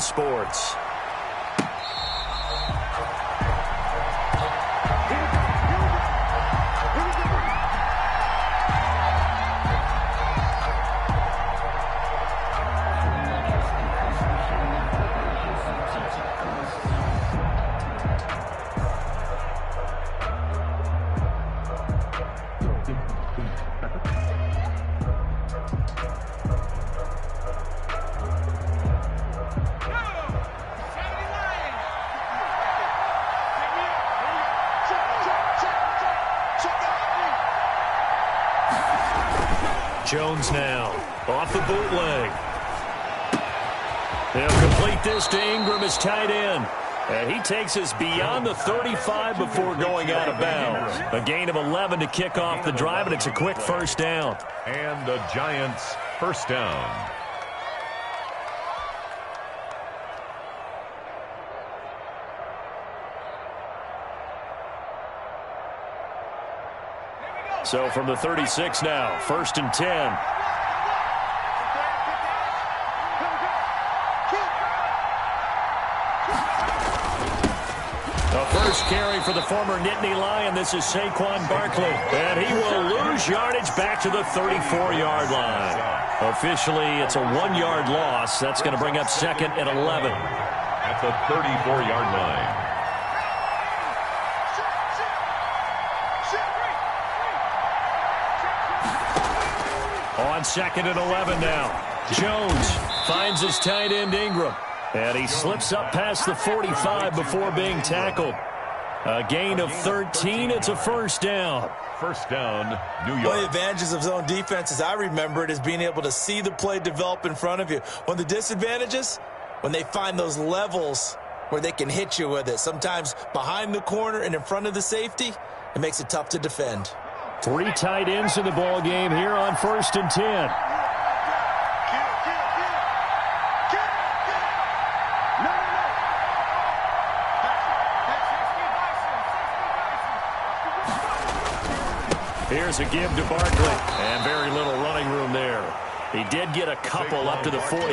sports. Jones now, off the bootleg. He'll complete this to Ingram, his tight end. And he takes us beyond the 35 before going out of bounds. A gain of 11 to kick off the drive, and it's a quick first down. And the Giants' first down. So from the 36 now, 1st and 10. The first carry for the former Nittany Lion. This is Saquon Barkley. And he will lose yardage back to the 34-yard line. Officially, it's a 1-yard loss. That's going to bring up 2nd and 11. At the 34-yard line. On 2nd and 11 now. Jones finds his tight end Ingram. And he slips up past the 45 before being tackled. A gain of 13. It's a first down. First down, New York. One of the advantages of zone defense, as I remember it, is being able to see the play develop in front of you. One of the disadvantages, when they find those levels where they can hit you with it. Sometimes behind the corner and in front of the safety, it makes it tough to defend. 3 tight ends in the ball game here on 1st and 10. Here's a give to Barkley, and very little running room there. He did get a couple up to the 49.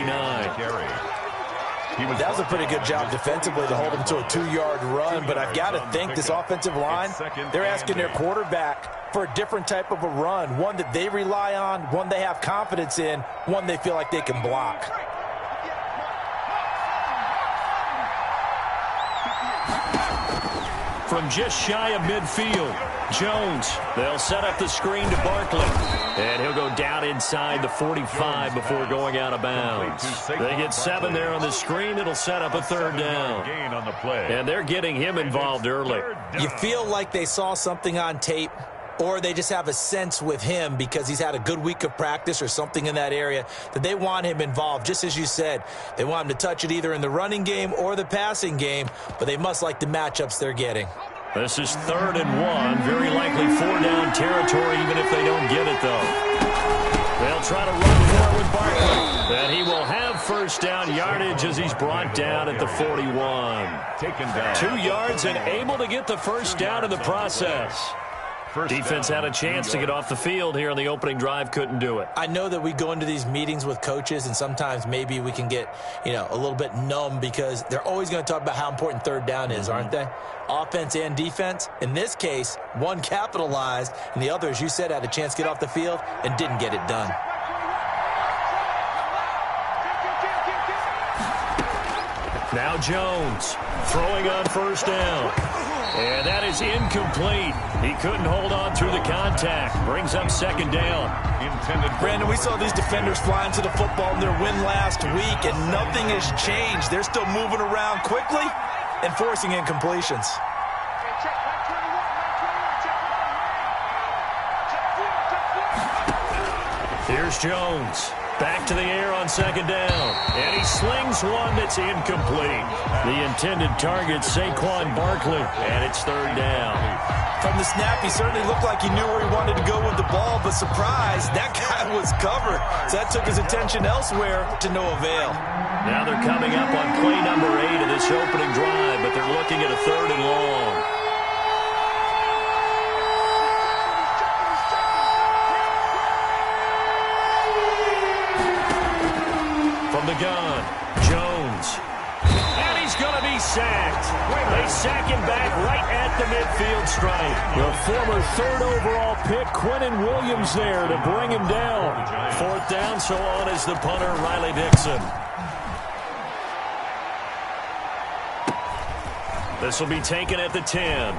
That was a pretty good job defensively to hold him to a 2-yard run, but I've got to think this offensive line, they're asking their quarterback for a different type of a run, one that they rely on, one they have confidence in, one they feel like they can block. From just shy of midfield, Jones, they'll set up the screen to Barkley. And he'll go down inside the 45 before going out of bounds. They get 7 there on the screen. It'll set up a 3rd down. And they're getting him involved early. You feel like they saw something on tape, or they just have a sense with him because he's had a good week of practice or something in that area that they want him involved. Just as you said, they want him to touch it either in the running game or the passing game, but they must like the matchups they're getting. This is 3rd and 1. Very likely 4-down territory, even if they don't get it, though. They'll try to run for it with Barkley. And he will have first down yardage as he's brought down at the 41. Taken down. 2 yards and able to get the first down in the process. Defense had a chance to get off the field here on the opening drive, couldn't do it. I know that we go into these meetings with coaches, and sometimes maybe we can get, a little bit numb because they're always going to talk about how important 3rd down is, aren't they? Offense and defense. In this case, one capitalized, and the other, as you said, had a chance to get off the field and didn't get it done. Now Jones throwing on first down. And that is incomplete. He couldn't hold on through the contact. Brings up 2nd down. Brandon, we saw these defenders flying to the football in their win last week, and nothing has changed. They're still moving around quickly and forcing incompletions. Here's Jones. Back to the air on 2nd down. And he slings one that's incomplete. The intended target, Saquon Barkley, and it's 3rd down. From the snap, he certainly looked like he knew where he wanted to go with the ball, but surprise, that guy was covered. So that took his attention elsewhere to no avail. Now they're coming up on play number 8 of this opening drive, but they're looking at a 3rd and long. From the gun, Jones going to be sacked. They sack him back right at the midfield stripe. The former third overall pick, Quinnen Williams, there to bring him down. Fourth down, so on is the punter, Riley Dixon. This will be taken at the 10.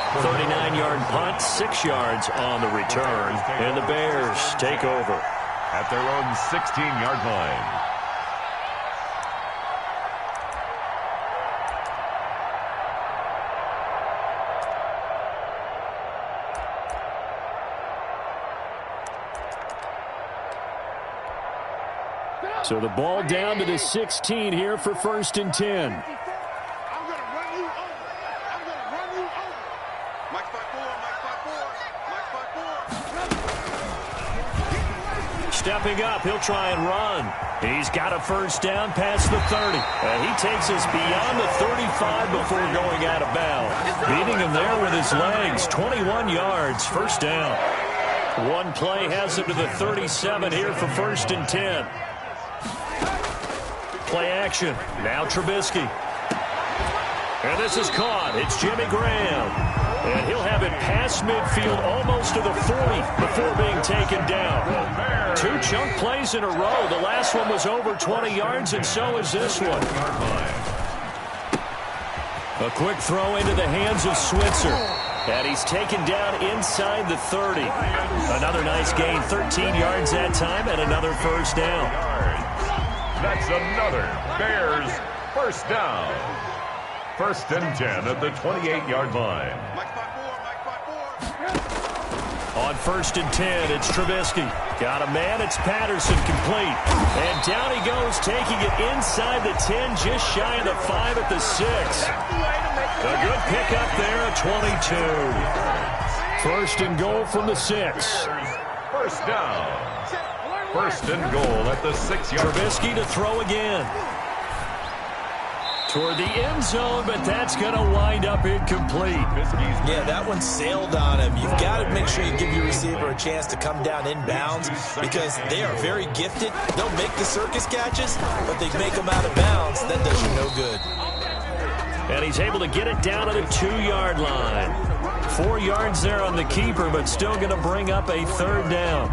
39-yard punt, 6 yards on the return, and the Bears take over at their own 16-yard line. So the ball down to the 16 here for 1st and 10. Stepping up, he'll try and run. He's got a first down past the 30. And he takes us beyond the 35 before going out of bounds. Beating him there with his legs. 21 yards, first down. One play has him to the 37 here for 1st and 10. Play action. Now Trubisky. And this is caught. It's Jimmy Graham. And he'll have it past midfield almost to the 40 before being taken down. 2 chunk plays in a row. The last one was over 20 yards, and so is this one. A quick throw into the hands of Switzer. And he's taken down inside the 30. Another nice gain, 13 yards that time, and another first down. That's another Bears first down. 1st and 10 at the 28-yard line. On 1st and 10, it's Trubisky. Got a man, it's Patterson, complete. And down he goes, taking it inside the 10, just shy of the 5 at the 6. A good pickup there at 22. 1st and goal from the 6. First down. 1st and goal at the 6-yard line. Trubisky to throw again. Toward the end zone, but that's going to wind up incomplete. Yeah, that one sailed on him. You've got to make sure you give your receiver a chance to come down inbounds because they are very gifted. They'll make the circus catches, but they make them out of bounds. That does you no good. And he's able to get it down to the 2-yard line. 4 yards there on the keeper, but still going to bring up a 3rd down.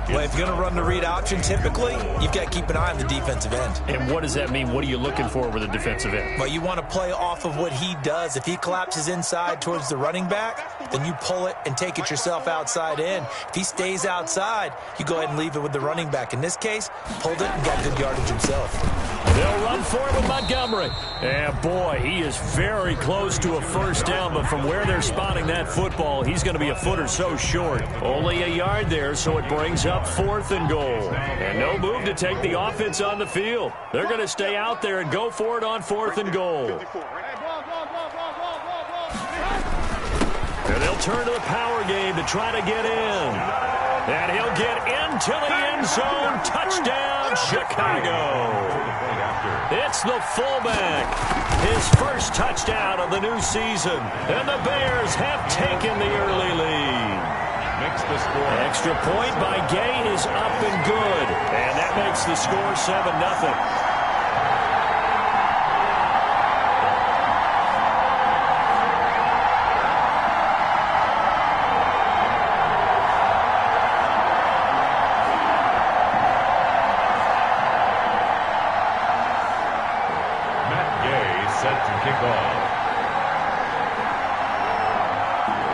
Well, if you're going to run the read option, typically, you've got to keep an eye on the defensive end. And what does that mean? What are you looking for with a defensive end? Well, you want to play off of what he does. If he collapses inside towards the running back, then you pull it and take it yourself outside in. If he stays outside, you go ahead and leave it with the running back. In this case, pulled it and got good yardage himself. They'll run for it with Montgomery. And, boy, he is very close to a first down, but from where they're spotting that football, he's going to be a foot or so short. Only a yard there, so it brings up 4th and goal. And no move to take the offense on the field. They're going to stay out there and go for it on 4th and goal. And they'll turn to the power game to try to get in. And he'll get into the end zone. Touchdown, Chicago. It's the fullback. His first touchdown of the new season. And the Bears have taken the early lead. Makes the score. Extra point by Gay is up and good. And that makes the score 7-0.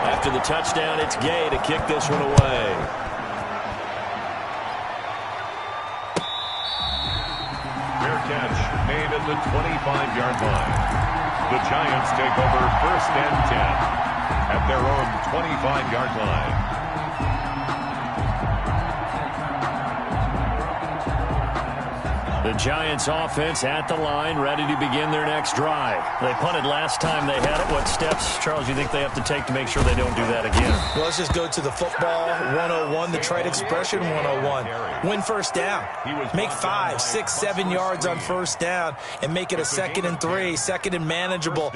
After the touchdown, it's Gay to kick this one away. Fair catch made at the 25-yard line. The Giants take over 1st and 10 at their own 25-yard line. The Giants offense at the line, ready to begin their next drive. They punted last time they had it. What steps, Charles, you think they have to take to make sure they don't do that again? Well, let's just go to the football 101, the trade expression 101. Win first down. Make 5, 6, 7 yards on first down and make it a 2nd and 3, 2nd and manageable.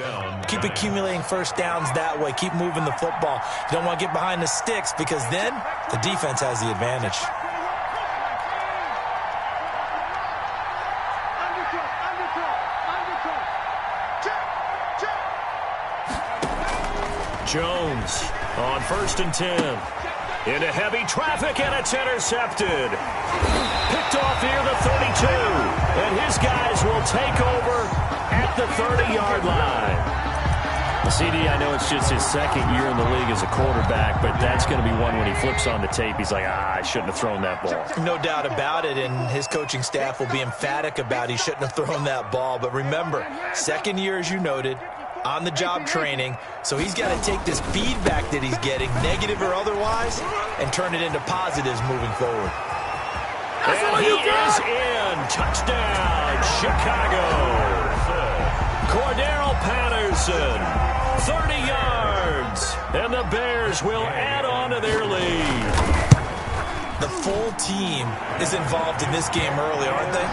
Keep accumulating first downs that way. Keep moving the football. You don't want to get behind the sticks because then the defense has the advantage. Jones on 1st and 10. Into heavy traffic, and it's intercepted. Picked off near the 32. And his guys will take over at the 30-yard line. CD, I know it's just his second year in the league as a quarterback, but that's going to be one when he flips on the tape. He's like, I shouldn't have thrown that ball. No doubt about it, and his coaching staff will be emphatic about he shouldn't have thrown that ball. But remember, second year, as you noted, on-the-job training, so he's got to take this feedback that he's getting, negative or otherwise, and turn it into positives moving forward. And he is in. Touchdown, Chicago. Cordero Patterson. 30 yards, and the Bears will add on to their lead. The full team is involved in this game early, aren't they?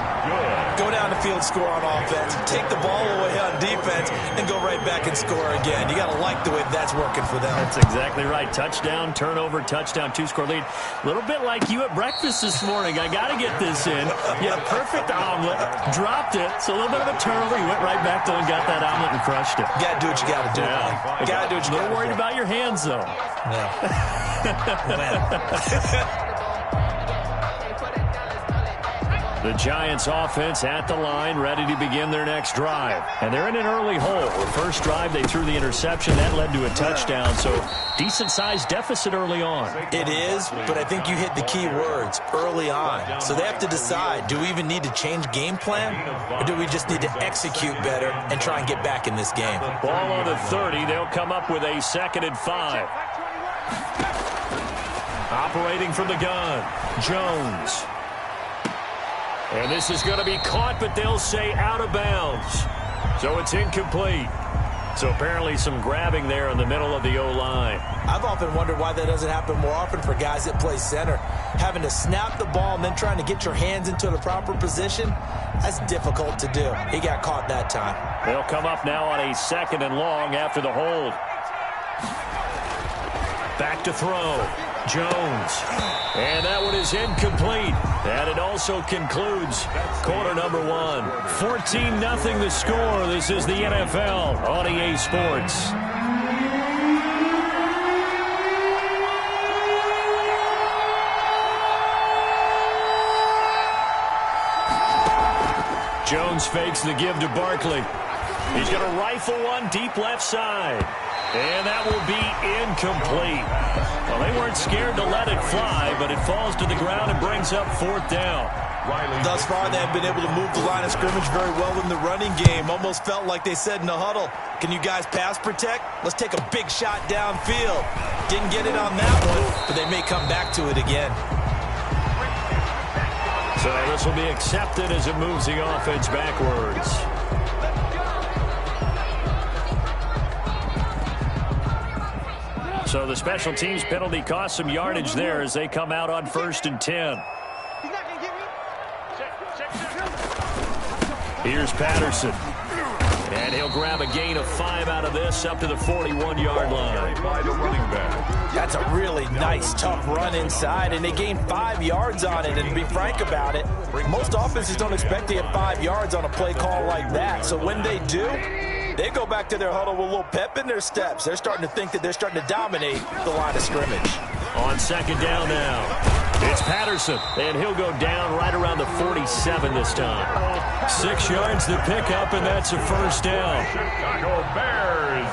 Go down the field, score on offense, take the ball away on defense, and go right back and score again. You got to like the way that's working for them. That's exactly right. Touchdown, turnover, touchdown, 2-score lead. A little bit like you at breakfast this morning. I got to get this in. You had a perfect omelet, dropped it, so a little bit of a turnover. You went right back though and got that omelet and crushed it. You got to do what you got to do. Yeah. You got to do what you got to do. A little worried about your hands, though. Yeah. The Giants offense at the line, ready to begin their next drive. And they're in an early hole. The first drive, they threw the interception. That led to a touchdown, so decent-sized deficit early on. It is, but I think you hit the key words, early on. So they have to decide, do we even need to change game plan, or do we just need to execute better and try and get back in this game? Ball on the 30. They'll come up with a 2nd and 5. Operating from the gun, Jones. And this is going to be caught, but they'll say out of bounds. So it's incomplete. So apparently some grabbing there in the middle of the O-line. I've often wondered why that doesn't happen more often for guys that play center. Having to snap the ball and then trying to get your hands into the proper position, that's difficult to do. He got caught that time. They'll come up now on a 2nd and long after the hold. Back to throw. Jones. And that one is incomplete. And it also concludes quarter number 1. 14-0 the score. This is the NFL on EA Sports. Jones fakes the give to Barkley. He's going to rifle one deep left side. And that will be incomplete. Well, they weren't scared to let it fly, but it falls to the ground and brings up 4th down. Thus far, they have been able to move the line of scrimmage very well in the running game. Almost felt like they said in the huddle, can you guys pass protect? Let's take a big shot downfield. Didn't get it on that one, but they may come back to it again. So this will be accepted as it moves the offense backwards. So the special teams penalty cost some yardage there as they come out on 1st and 10. Here's Patterson. And he'll grab a gain of 5 out of this up to the 41-yard line. That's a really nice, tough run inside, and they gained 5 yards on it. And to be frank about it, most offenses don't expect to get 5 yards on a play call like that. So when they do, they go back to their huddle with a little pep in their steps. They're starting to think that they're starting to dominate the line of scrimmage. On 2nd down now, it's Patterson, and he'll go down right around the 47 this time. 6 yards to pick up, and that's a 1st down. Chicago Bears.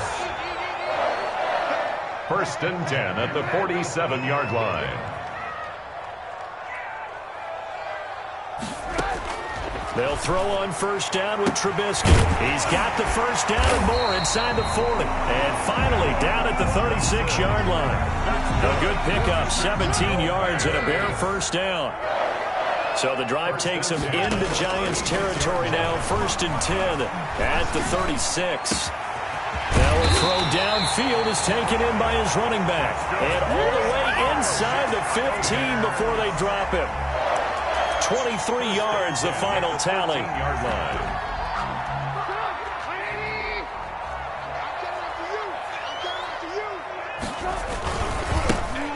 1st and 10 at the 47-yard line. They'll throw on 1st down with Trubisky. He's got the 1st down and more inside the 40. And finally down at the 36-yard line. A good pickup, 17 yards and a bare 1st down. So the drive takes them into Giants territory now. 1st and 10 at the 36. Now a throw downfield is taken in by his running back. And all the way inside the 15 before they drop him. 23 yards, the final tally.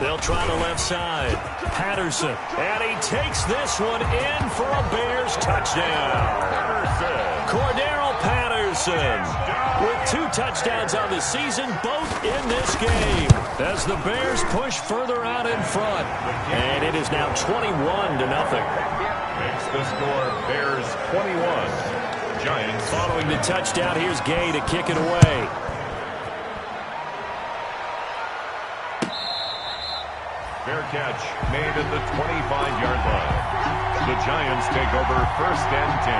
They'll try the left side. Patterson, and he takes this one in for a Bears touchdown. Cordero Patterson Robinson with 2 touchdowns on the season, both in this game, as the Bears push further out in front. And it is now 21-0. Makes the score Bears 21. Giants. Following the touchdown, here's Gay to kick it away. Fair catch made at the 25-yard line. The Giants take over 1st and 10.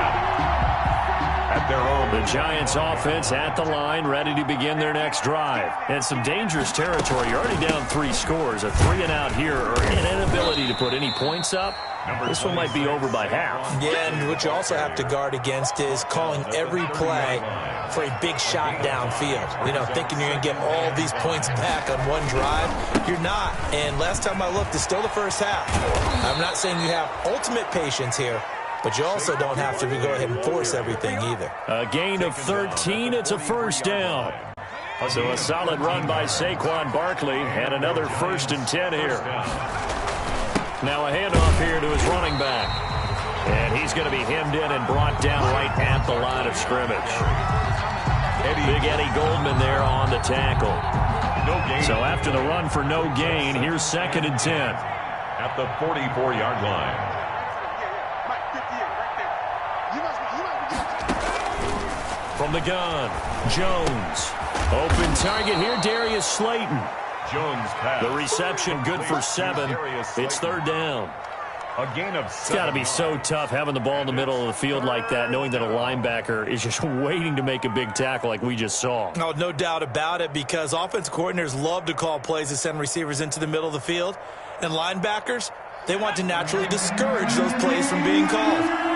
At their own. The Giants offense at the line, ready to begin their next drive. And some dangerous territory. You're already down 3 scores. A 3-and-out here, or an inability to put any points up. This one might be over by half. Yeah, and what you also have to guard against is calling every play for a big shot downfield. You know, thinking you're going to get all these points back on one drive. You're not. And last time I looked, it's still the first half. I'm not saying you have ultimate patience here, but you also don't have to go ahead and force everything either. A gain of 13. It's a 1st down. So a solid run by Saquon Barkley, and another 1st and 10 here. Now a handoff here to his running back. And he's going to be hemmed in and brought down right at the line of scrimmage. Big Eddie Goldman there on the tackle. So after the run for no gain, here's 2nd and 10. At the 44-yard line. From the gun, Jones. Open target here, Darius Slayton. Jones pass. The reception good for 7. It's 3rd down. A gain of 7. It's got to be so tough having the ball in the middle of the field like that, knowing that a linebacker is just waiting to make a big tackle like we just saw. Oh, no doubt about it, because offensive coordinators love to call plays to send receivers into the middle of the field. And linebackers, they want to naturally discourage those plays from being called.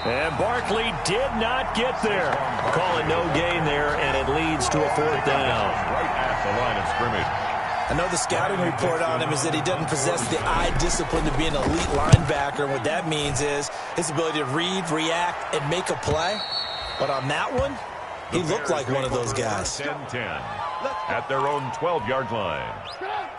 And Barkley did not get there. Call it no gain there, and it leads to a 4th down. Right at the line of scrimmage. I know the scouting report on him is that he doesn't possess the eye discipline to be an elite linebacker. What that means is his ability to read, react, and make a play. But on that one, he looked like one of those guys. 10-10 at their own 12-yard line.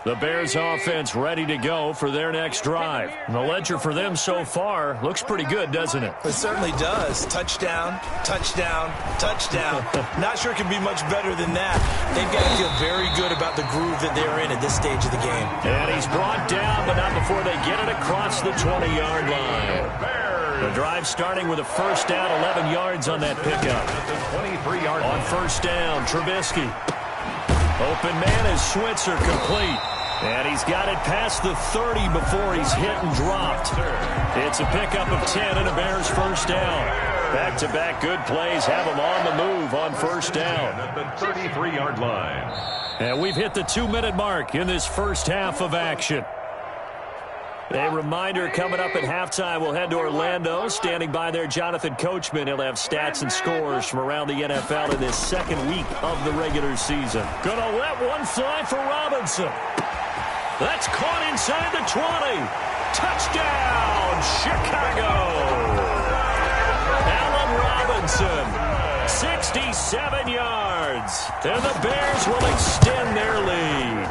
The Bears offense ready to go for their next drive. And the ledger for them so far looks pretty good, doesn't it? It certainly does. Touchdown, touchdown, touchdown. Not sure it can be much better than that. They've got to feel very good about the groove that they're in at this stage of the game. And he's brought down, but not before they get it across the 20-yard line. The drive starting with a 1st down, 11 yards on that pickup. On 1st down, Trubisky. Open man is Switzer, complete. And he's got it past the 30 before he's hit and dropped. It's a pickup of 10 and a Bears 1st down. Back-to-back good plays have them on the move on 1st down. At the 33-yard line. And we've hit the 2-minute mark in this first half of action. A reminder, coming up at halftime, we'll head to Orlando. Standing by there, Jonathan Coachman. He'll have stats and scores from around the NFL in this 2nd week of the regular season. Gonna let one fly for Robinson. That's caught inside the 20. Touchdown, Chicago. Allen Robinson, 67 yards. And the Bears will extend their lead.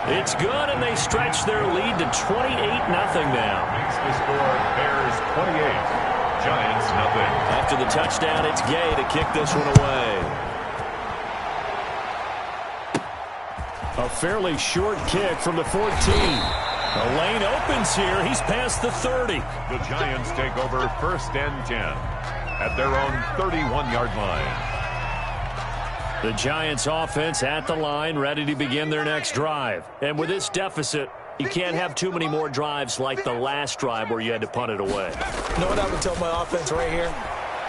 It's good, and they stretch their lead to 28-0 now. Makes the score Bears 28, Giants nothing. After the touchdown, it's Gay to kick this one away. A fairly short kick from the 14. The lane opens here. He's past the 30. The Giants take over 1st and 10 at their own 31-yard line. The Giants offense at the line, ready to begin their next drive. And with this deficit, you can't have too many more drives like the last drive where you had to punt it away. You know what I would tell my offense right here?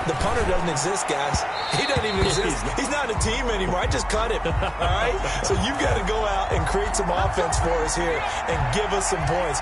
The punter doesn't exist, guys. He doesn't even exist. He's not a team anymore. I just cut him. All right? So you've got to go out and create some offense for us here and give us some points.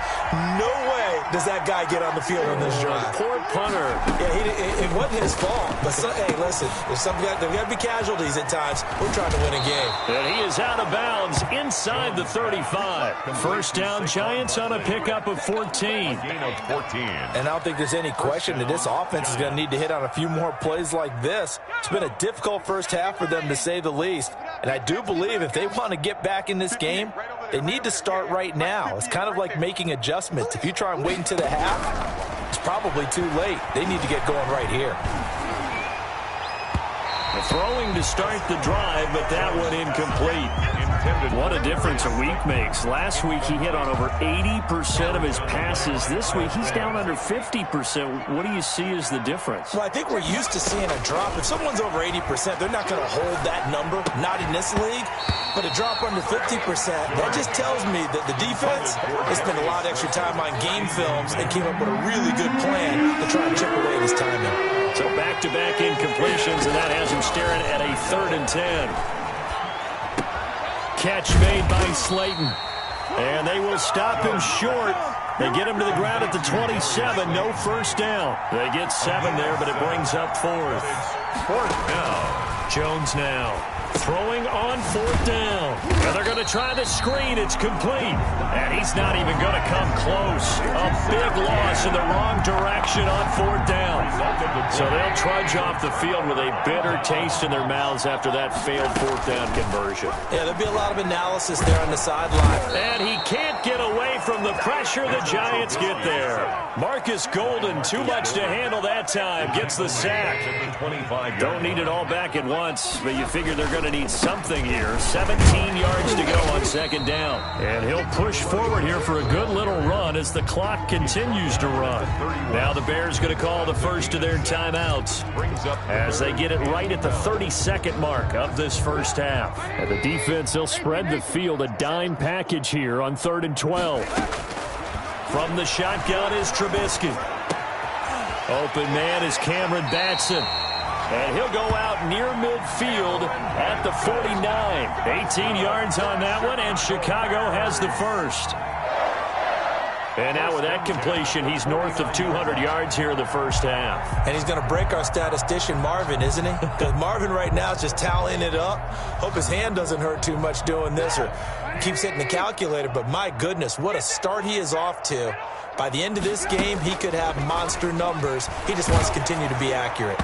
No way does that guy get on the field on this drive. Poor punter. Yeah, it wasn't his fault. But, hey, listen, there's got to be casualties at times. We're trying to win a game. And he is out of bounds inside the 35. 1st down, Giants on a pickup of 14. Gain of 14. And I don't think there's any question that this offense is going to need to hit on a few more plays like this. It's been a difficult first half for them, to say the least. And I do believe if they want to get back in this game, they need to start right now. It's kind of like making adjustments. If you try and wait until the half, it's probably too late. They need to get going right here. Throwing to start the drive, but that one incomplete. What a difference a week makes. Last week he hit on over 80% of his passes. This week he's down under 50%. What do you see as the difference? Well, I think we're used to seeing a drop. If someone's over 80%, they're not going to hold that number. Not in this league. But a drop under 50%, that just tells me that the defense has spent a lot of extra time on game films and came up with a really good plan to try and chip away at his timing. So back-to-back incompletions, and that has him staring at a 3rd and 10. Catch made by Slayton. And they will stop him short. They get him to the ground at the 27. No first down. They get 7 there, but it brings up 4th. 4th down. Jones now throwing on 4th down. And they're going to try the screen. It's complete. And he's not even going to come close. A big loss in the wrong direction on 4th down. So they'll trudge off the field with a bitter taste in their mouths after that failed 4th down conversion. Yeah, there'll be a lot of analysis there on the sideline. And he can't get away from the pressure the Giants get there. Marcus Golden, too much to handle that time, gets the sack. Don't need it all back at once, but you figure they're going to need something here. 17 yards to go on 2nd down. And he'll push forward here for a good little run as the clock continues to run. Now the Bears going to call the first of their timeouts as they get it right at the 32nd mark of this first half. And the defense, they'll spread the field, a dime package here on 3rd and 12. From the shotgun is Trubisky. Open man is Cameron Batson. And he'll go out near midfield at the 49. 18 yards on that one, and Chicago has the first. And now with that completion, he's north of 200 yards here in the first half. And he's going to break our statistician, Marvin, isn't he? Because Marvin right now is just tallying it up. Hope his hand doesn't hurt too much doing this or keeps hitting the calculator. But my goodness, what a start he is off to. By the end of this game, he could have monster numbers. He just wants to continue to be accurate.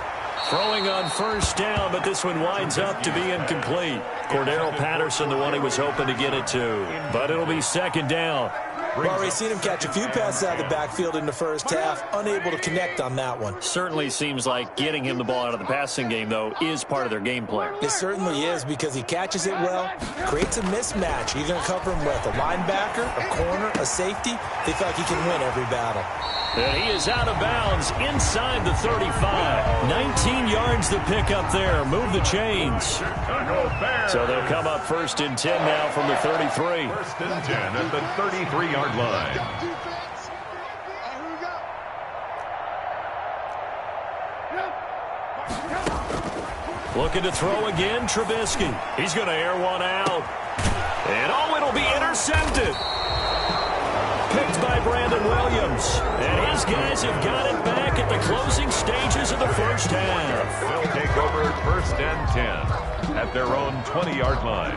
Throwing on first down, but this one winds up to be incomplete. Cordero Patterson, the one he was hoping to get it to. But it'll be 2nd down. We've already seen him catch a few passes out of the backfield in the first half, unable to connect on that one. Certainly seems like getting him the ball out of the passing game, though, is part of their game plan. It certainly is because he catches it well, creates a mismatch. You're going to cover him with a linebacker, a corner, a safety. They feel like he can win every battle. And he is out of bounds inside the 35. 19 yards to pick up there. Move the chains. So they'll come up 1st and 10 now from the 33. 1st and 10 at the 33-yard line. Looking to throw again, Trubisky. He's going to air one out. And oh, it'll be intercepted. Picked by Brandon Williams. And his guys have got it back at the closing stages of the first half. They'll take over 1st and 10 at their own 20-yard line.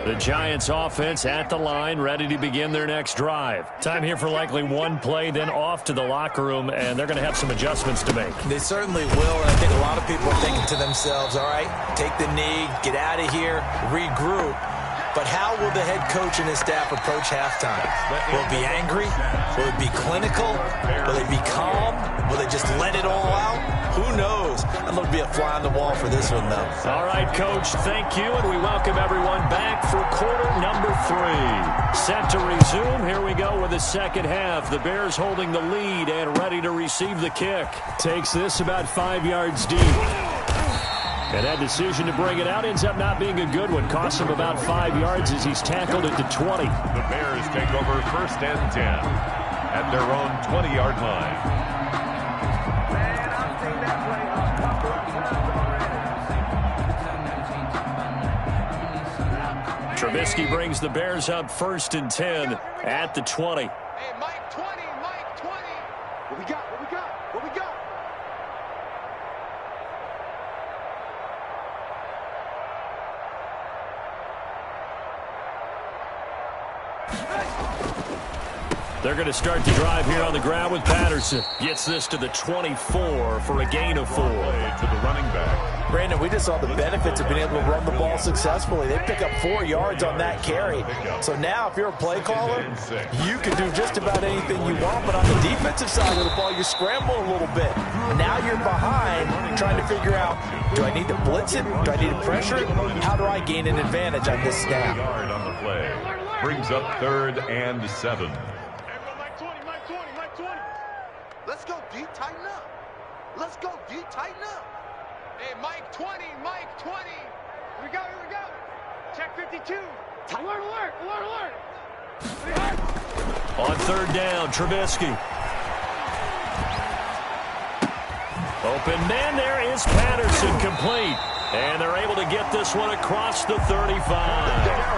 The Giants offense at the line, ready to begin their next drive. Time here for likely one play, then off to the locker room, and they're going to have some adjustments to make. They certainly will, and I think a lot of people are thinking to themselves, all right, take the knee, get out of here, regroup. But how will the head coach and his staff approach halftime? Will it be angry? Will it be clinical? Will it be calm? Will they just let it all out? Who knows? I'd love to be a fly on the wall for this one, though. All right, Coach, thank you, and we welcome everyone back for quarter number 3. Set to resume. Here we go with the second half. The Bears holding the lead and ready to receive the kick. Takes this about 5 yards deep. And that decision to bring it out ends up not being a good one. Costs him about 5 yards as he's tackled it to 20. The Bears take over 1st and 10 at their own 20-yard line. Trubisky brings the Bears up 1st and 10 at the 20. Hey, Mike 20, Mike 20. What we got? What we got? What we got? They're going to start the drive here on the ground with Patterson. Gets this to the 24 for a gain of 4. To the running back. Brandon, we just saw the benefits of being able to run the ball successfully. They pick up 4 yards on that carry. So now if you're a play caller, you can do just about anything you want. But on the defensive side of the ball, you scramble a little bit. Now you're behind trying to figure out, do I need to blitz it? Do I need to pressure it? How do I gain an advantage on this snap? Yard on the play. Brings up 3rd and 7. Let's go deep, tighten up. Let's go deep, tighten up. Hey, Mike 20, Mike 20. Here we go, here we go. Check 52. Alert, alert, alert, alert. On 3rd down, Trubisky. Open man, there is Patterson, complete. And they're able to get this one across the 35.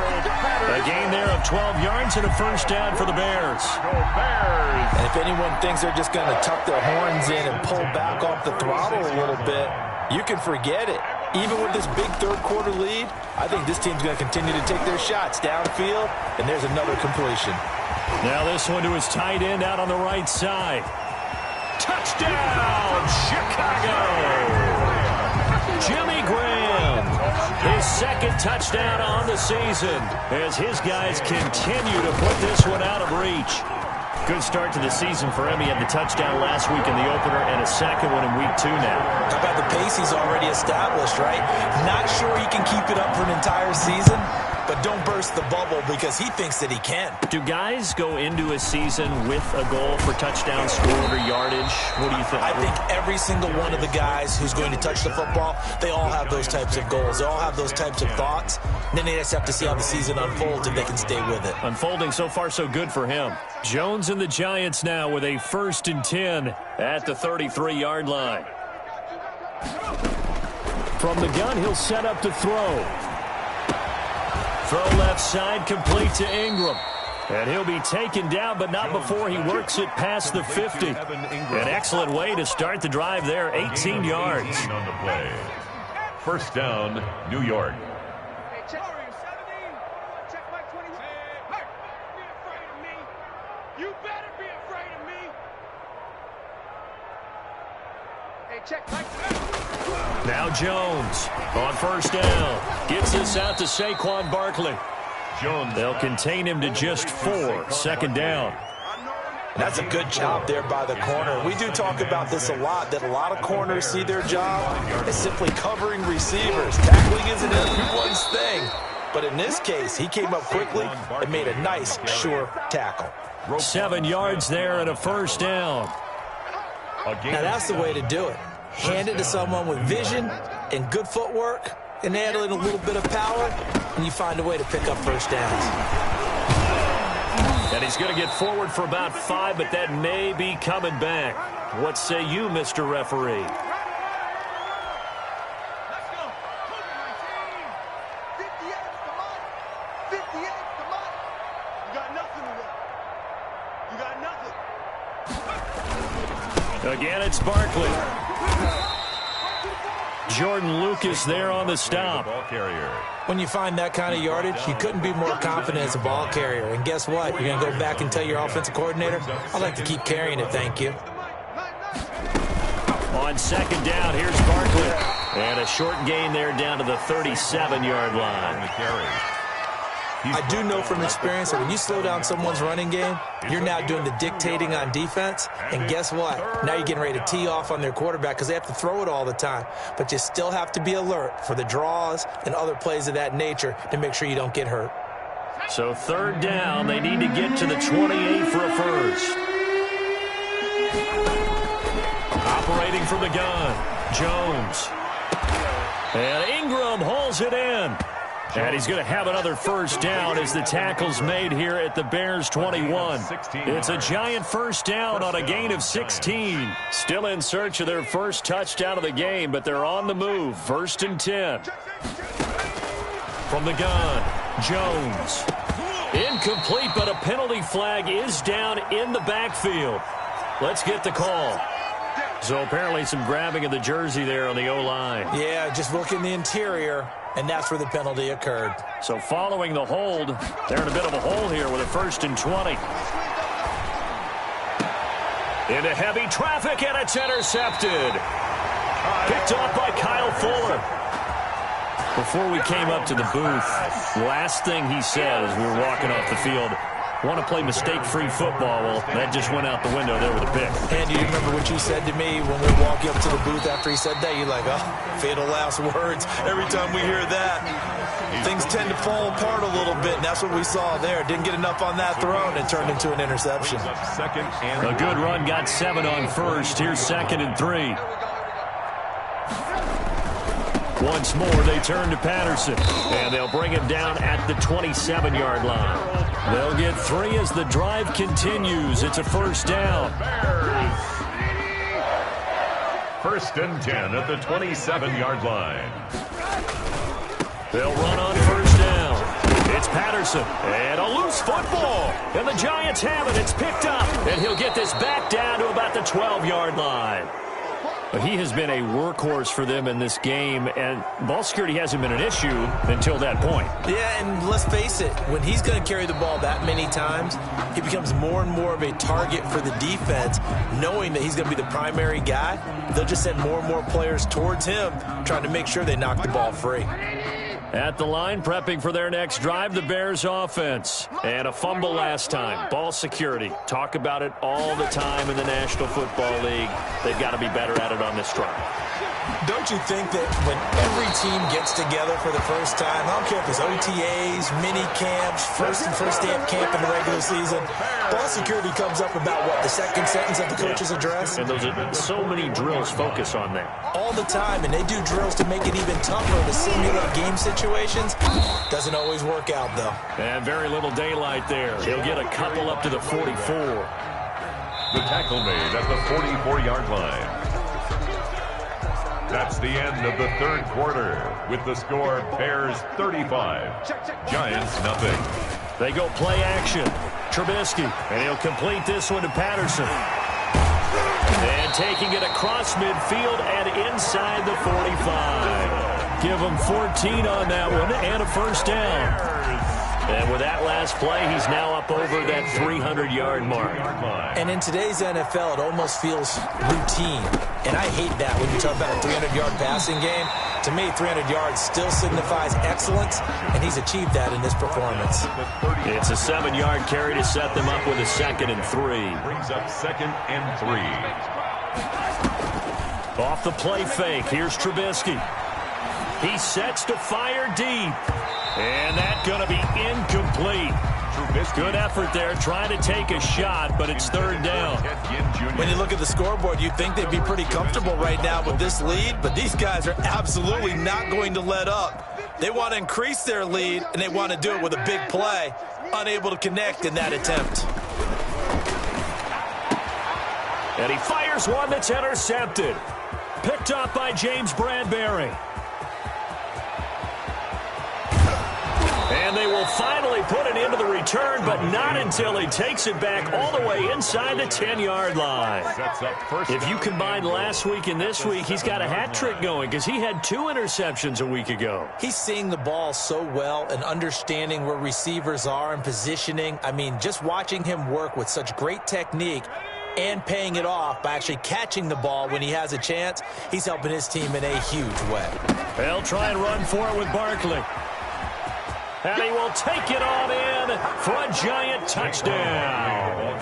A gain there of 12 yards and a first down for the Bears. Go Bears! And if anyone thinks they're just going to tuck their horns in and pull back off the throttle a little bit, you can forget it. Even with this big third-quarter lead, I think this team's going to continue to take their shots downfield, and there's another completion. Now this one to his tight end out on the right side. Touchdown, Chicago! Jimmy Graham, his 2nd touchdown on the season as his guys continue to put this one out of reach. Good start to the season for him. He had the touchdown last week in the opener and a 2nd one in week 2 now. How about the pace he's already established, right? Not sure he can keep it up for an entire season, but don't burst the bubble because he thinks that he can. Do guys go into a season with a goal for touchdown scored or yardage? What do you think? I think every single one of the guys who's going to touch the football, they all have those types of goals. They all have those types of thoughts. And then they just have to see how the season unfolds if they can stay with it. Unfolding so far so good for him. Jones and the Giants now with a 1st and 10 at the 33-yard line. From the gun, he'll set up to throw. Throw left side, complete to Ingram. And he'll be taken down, but not before he works it past the 50. An excellent way to start the drive there, 18 yards. On the play. First down, New York. Hey, check 17. Check Mike 21. Hey, don't be afraid of me. You better be afraid of me. Hey, check Mike 21. Now Jones on 1st down. Gets this out to Saquon Barkley. Jones. They'll contain him to just 4. 2nd down. And that's a good job there by the corner. We do talk about this a lot, that a lot of corners see their job as simply covering receivers. Tackling isn't everyone's thing. But in this case, he came up quickly and made a nice, sure tackle. 7 yards there and a first down. Now that's the way to do it. Hand it to someone with vision and good footwork and add in a little bit of power, and you find a way to pick up first downs. And he's going to get forward for about 5, but that may be coming back. What say you, Mr. Referee? Let's go. 58, come on. 58, come on. You got nothing to do. You got nothing. Again, it's Barkley. Jordan Lucas there on the stop. Ball carrier. When you find that kind of yardage, you couldn't be more confident as a ball carrier. And guess what? You're going to go back and tell your offensive coordinator, I'd like to keep carrying it, thank you. On 2nd down, here's Barkley. And a short gain there down to the 37-yard line. I do know from experience that when you slow down someone's running game, you're now doing the dictating on defense. And guess what? Now you're getting ready to tee off on their quarterback because they have to throw it all the time. But you still have to be alert for the draws and other plays of that nature to make sure you don't get hurt. So 3rd down, they need to get to the 28 for a first. Operating from the gun, Jones. And Ingram hauls it in. And he's going to have another first down as the tackle's made here at the Bears 21. It's a giant first down on a gain of 16. Still in search of their first touchdown of the game, but they're on the move. 1st and 10. From the gun, Jones. Incomplete, but a penalty flag is down in the backfield. Let's get the call. So apparently some grabbing of the jersey there on the O-line. Yeah, just look in the interior, and that's where the penalty occurred. So following the hold, they're in a bit of a hole here with a 1st and 20. Into heavy traffic, and it's intercepted. Picked off by Kyle Fuller. Before we came up to the booth, last thing he said as we were walking off the field, want to play mistake-free football. Well, that just went out the window there with a pick. Andy, you remember what you said to me when we were walking up to the booth after he said that? You're like, oh, fatal last words. Every time we hear that, things tend to fall apart a little bit, and that's what we saw there. Didn't get enough on that throw, and it turned into an interception. A good run, got 7 on first. Here's 2nd and 3. Once more, they turn to Patterson, and they'll bring him down at the 27-yard line. They'll get 3 as the drive continues. It's a first down. First and 10 at the 27-yard line. They'll run on first down. It's Patterson, and a loose football. And the Giants have it. It's picked up, and he'll get this back down to about the 12-yard line. He has been a workhorse for them in this game, and ball security hasn't been an issue until that point. Yeah, and let's face it, when he's going to carry the ball that many times, he becomes more and more of a target for the defense, knowing that he's going to be the primary guy. They'll just send more and more players towards him, trying to make sure they knock the ball free. At the line, prepping for their next drive, the Bears offense. And a fumble last time. Ball security. Talk about it all the time in the National Football League. They've got to be better at it on this drive. Don't you think that when every team gets together for the first time, I don't care if it's OTAs, mini camps, first day of camp in the regular season, ball security comes up about, what, the second sentence of the coach's address? And those are so many drills focus on that. All the time, and they do drills to make it even tougher to simulate game situations. Doesn't always work out, though. And very little daylight there. He'll get a couple up to the 44. The tackle made at the 44-yard line. That's the end of the third quarter with the score Bears 35, Giants nothing. They go play action. Trubisky, and he'll complete this one to Patterson. And taking it across midfield and inside the 45. Give him 14 on that one and a first down. And with that last play, he's now up over that 300-yard mark. And in today's NFL, it almost feels routine. And I hate that when you talk about a 300-yard passing game. To me, 300 yards still signifies excellence, and he's achieved that in this performance. It's a 7-yard carry to set them up with a 2nd and 3. Brings up 2nd and 3. Off the play fake, here's Trubisky. He sets to fire deep. And that's going to be incomplete. Good effort there, trying to take a shot, but it's 3rd down. When you look at the scoreboard, you'd think they'd be pretty comfortable right now with this lead, but these guys are absolutely not going to let up. They want to increase their lead, and they want to do it with a big play. Unable to connect in that attempt. And he fires one that's intercepted. Picked up by James Bradbury. And they will finally put it into the return, but not until he takes it back all the way inside the 10-yard line. If you combine last week and this week, he's got a hat trick going because he had 2 interceptions a week ago. He's seeing the ball so well and understanding where receivers are and positioning. I mean, just watching him work with such great technique and paying it off by actually catching the ball when he has a chance, he's helping his team in a huge way. They'll try and run for it with Barkley. And he will take it on in for a Giant touchdown.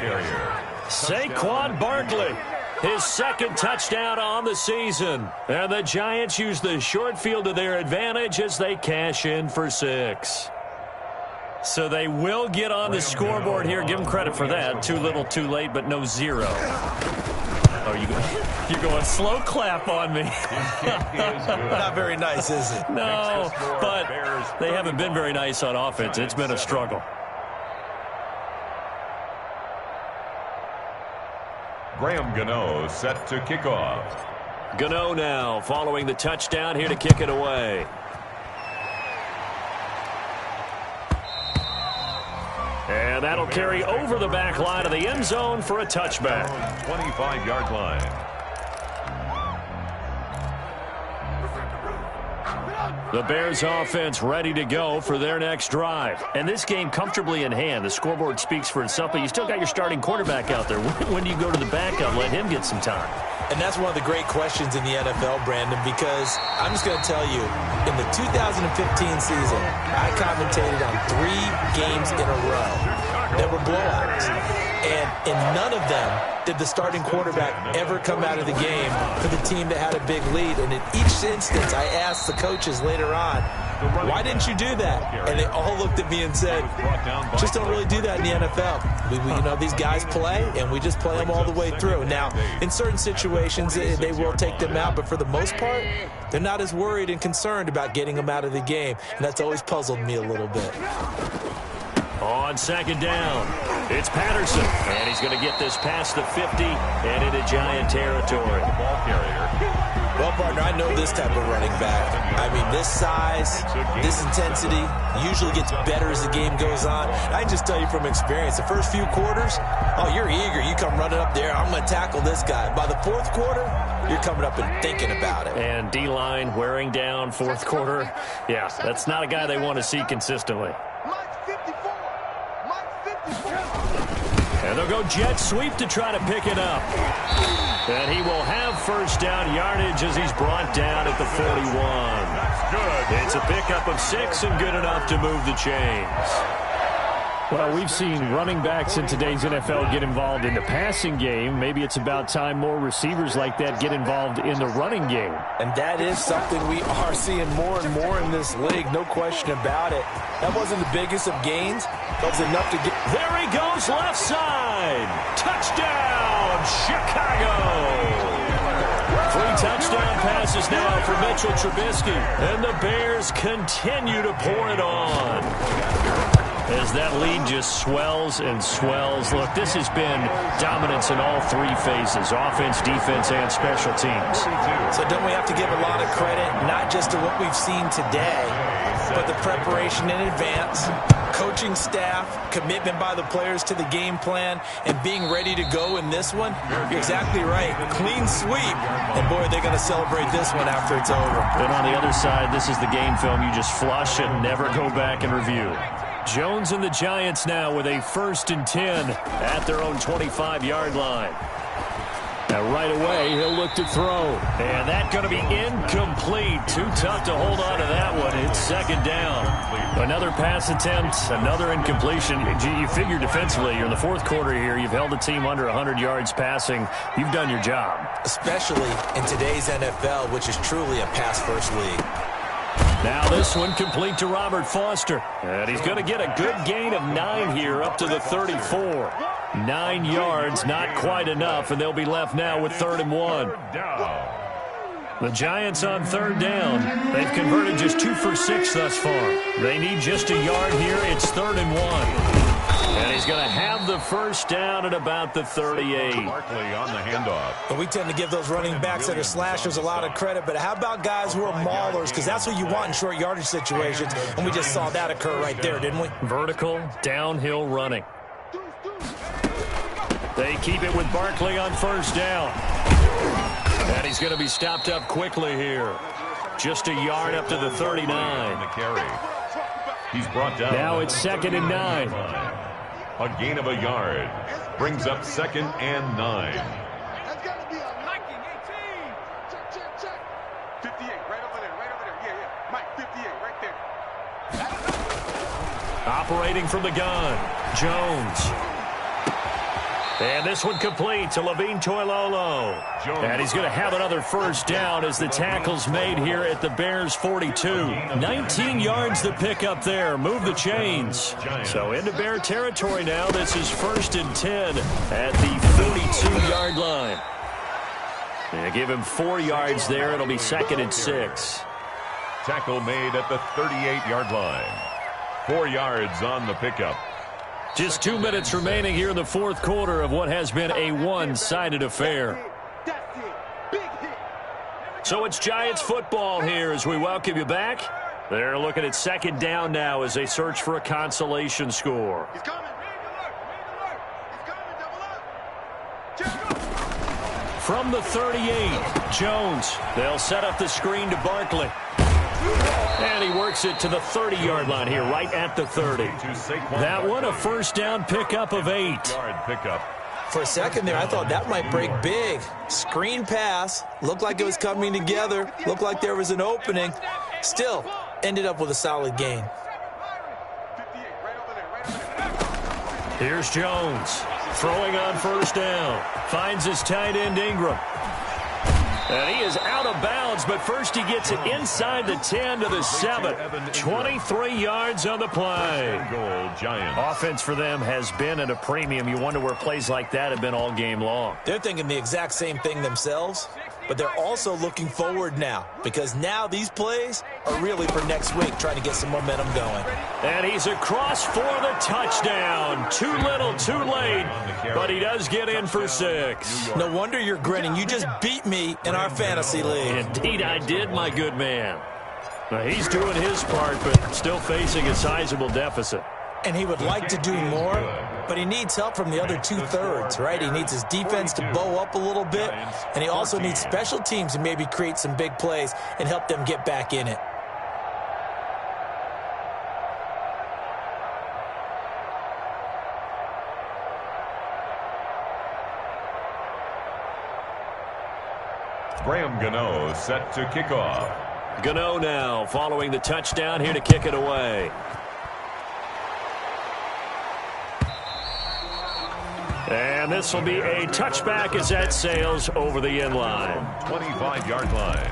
Saquon Barkley, his 2nd touchdown on the season. And the Giants use the short field to their advantage as they cash in for 6. So they will get on the scoreboard here. Give them credit for that. Too little, too late, but no 0. Oh, you're going slow clap on me. Not very nice, is it? No, but they haven't been very nice on offense. It's been a struggle. Graham Gano set to kick off. Gano now following the touchdown here to kick it away. And that'll carry over the back line of the end zone for a touchback. 25-yard line. The Bears offense ready to go for their next drive. And this game comfortably in hand. The scoreboard speaks for itself, but you still got your starting quarterback out there. When do you go to the backup, let him get some time? And that's one of the great questions in the NFL, Brandon, because I'm just going to tell you, in the 2015 season, I commentated on 3 games in a row that were blowouts. And in none of them did the starting quarterback ever come out of the game for the team that had a big lead. And in each instance, I asked the coaches later on, why didn't you do that? And they all looked at me and said, just don't really do that in the NFL. These guys play, and we just play them all the way through. Now, in certain situations, they will take them out, but for the most part, they're not as worried and concerned about getting them out of the game. And that's always puzzled me a little bit. On second down, it's Patterson, and he's going to get this past the 50 and into Giant territory. Ball carrier. Well, partner, I know this type of running back. I mean, this size, this intensity usually gets better as the game goes on. I can just tell you from experience, the first few quarters, you're eager. You come running up there, I'm going to tackle this guy. By the fourth quarter, you're coming up and thinking about it. And D-line wearing down fourth quarter. Yeah, that's not a guy they want to see consistently. And they'll go jet sweep to try to pick it up. And he will have first down yardage as he's brought down at the 41. That's good. It's a pickup of 6 and good enough to move the chains. Well, we've seen running backs in today's NFL get involved in the passing game. Maybe it's about time more receivers like that get involved in the running game. And that is something we are seeing more and more in this league, no question about it. That wasn't the biggest of gains. That was enough to get... There he goes, left side. Touchdown, Chicago. 3 touchdown passes now for Mitchell Trubisky. And the Bears continue to pour it on. As that lead just swells and swells. Look, this has been dominance in all 3 phases, offense, defense, and special teams. So don't we have to give a lot of credit, not just to what we've seen today, but the preparation in advance, coaching staff, commitment by the players to the game plan, and being ready to go in this one? You're exactly right. Clean sweep. And, boy, they're going to celebrate this one after it's over. And on the other side, this is the game film you just flush and never go back and review. Jones and the Giants now with a 1st and 10 at their own 25-yard line. Now right away, he'll look to throw. And that's going to be incomplete. Too tough to hold on to that one. It's 2nd down. Another pass attempt, another incompletion. You figure defensively, you're in the 4th quarter here. You've held the team under 100 yards passing. You've done your job. Especially in today's NFL, which is truly a pass-first league. Now this one complete to Robert Foster. And he's going to get a good gain of 9 here up to the 34. 9 yards, not quite enough, and they'll be left now with 3rd and 1. The Giants on 3rd down. They've converted just 2 for 6 thus far. They need just a yard here. It's 3rd and 1. And he's going to have the first down at about the 38. Barkley on the handoff. And we tend to give those running backs that are slashers a lot of credit, but how about guys who are maulers? Because that's what you want in short yardage situations, and we just saw that occur right there, didn't we? Vertical, downhill running. They keep it with Barkley on 1st down. And he's going to be stopped up quickly here. Just a yard up to the 39. The carry. He's brought down. Now it's 2nd and 9. A gain of a yard. Brings up 2nd and 9. That's got to be a knocking 18. Check. 58, right over there. Yeah. Mike, 58, right there. Operating from the gun, Jones. And this one complete to Levine Toilolo. And he's going to have another first down as the tackle's made here at the Bears 42. 19 yards to pick up there. Move the chains. So into Bear territory now. This is 1st and 10 at the 42-yard line. And give him 4 yards there. It'll be 2nd and 6. Tackle made at the 38-yard line. 4 yards on the pickup. Just 2 minutes remaining here in the 4th quarter of what has been a one-sided affair. So it's Giants football here as we welcome you back. They're looking at 2nd down now as they search for a consolation score. He's coming. Double up. From the 38, Jones. They'll set up the screen to Barkley. And he works it to the 30-yard line here, right at the 30. That one, a first down pickup of 8. For a second there, I thought that might break big. Screen pass, looked like it was coming together, looked like there was an opening. Still, ended up with a solid gain. Here's Jones, throwing on first down. Finds his tight end, Ingram. And he is out of bounds, but first he gets it inside the 10 to the 7. 23 yards on the play. Offense for them has been at a premium. You wonder where plays like that have been all game long. They're thinking the exact same thing themselves, but they're also looking forward now, because now these plays are really for next week, trying to get some momentum going. And he's across for the touchdown. Too little, too late, but he does get in for 6. No wonder you're grinning. You just beat me in our fantasy league. Indeed I did, my good man. Now, he's doing his part, but still facing a sizable deficit. And he would like to do more, but he needs help from the other 2/3, right? He needs his defense to bow up a little bit, and he also needs special teams to maybe create some big plays and help them get back in it. Graham Gano set to kick off. Gano now following the touchdown here to kick it away. And this will be a touchback as that sails over the end line. 25-yard line.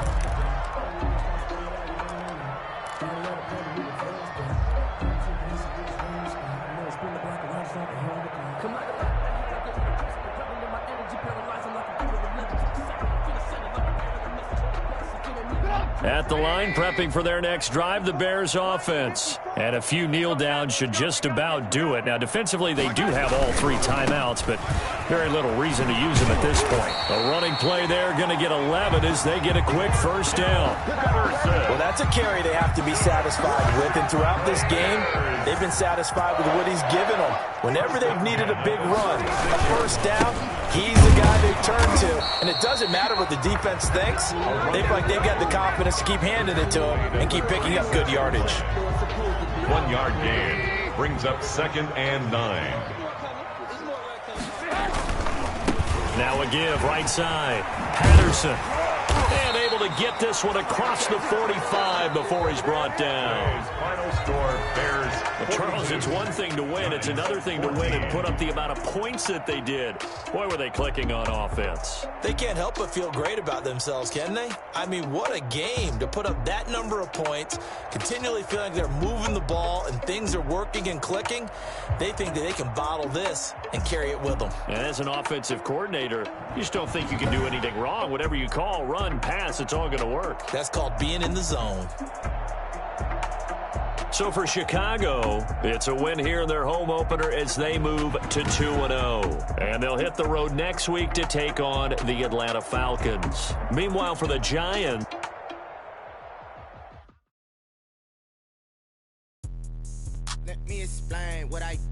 At the line, prepping for their next drive, the Bears offense. And a few kneel downs should just about do it. Now, defensively, they do have all 3 timeouts, but very little reason to use them at this point. A running play there, going to get 11 as they get a quick first down. Well, that's a carry they have to be satisfied with. And throughout this game, they've been satisfied with what he's given them. Whenever they've needed a big run, a first down, he's the guy they turn to. And it doesn't matter what the defense thinks. They feel like they've got the confidence to keep handing it to him and keep picking up good yardage. 1-yard gain brings up 2nd and 9. Now a give right side. Patterson. And able to get this one across the 45 before he's brought down. Final score, Bears. Well, Charles, it's one thing to win. It's another thing to win and put up the amount of points that they did. Boy, were they clicking on offense. They can't help but feel great about themselves, can they? I mean, what a game to put up that number of points, continually feeling they're moving the ball and things are working and clicking. They think that they can bottle this and carry it with them. And as an offensive coordinator, you just don't think you can do anything wrong. Whatever you call, run, pass, it's all going to work. That's called being in the zone. So for Chicago, it's a win here in their home opener as they move to 2-0. And they'll hit the road next week to take on the Atlanta Falcons. Meanwhile, for the Giants, let me explain what I did.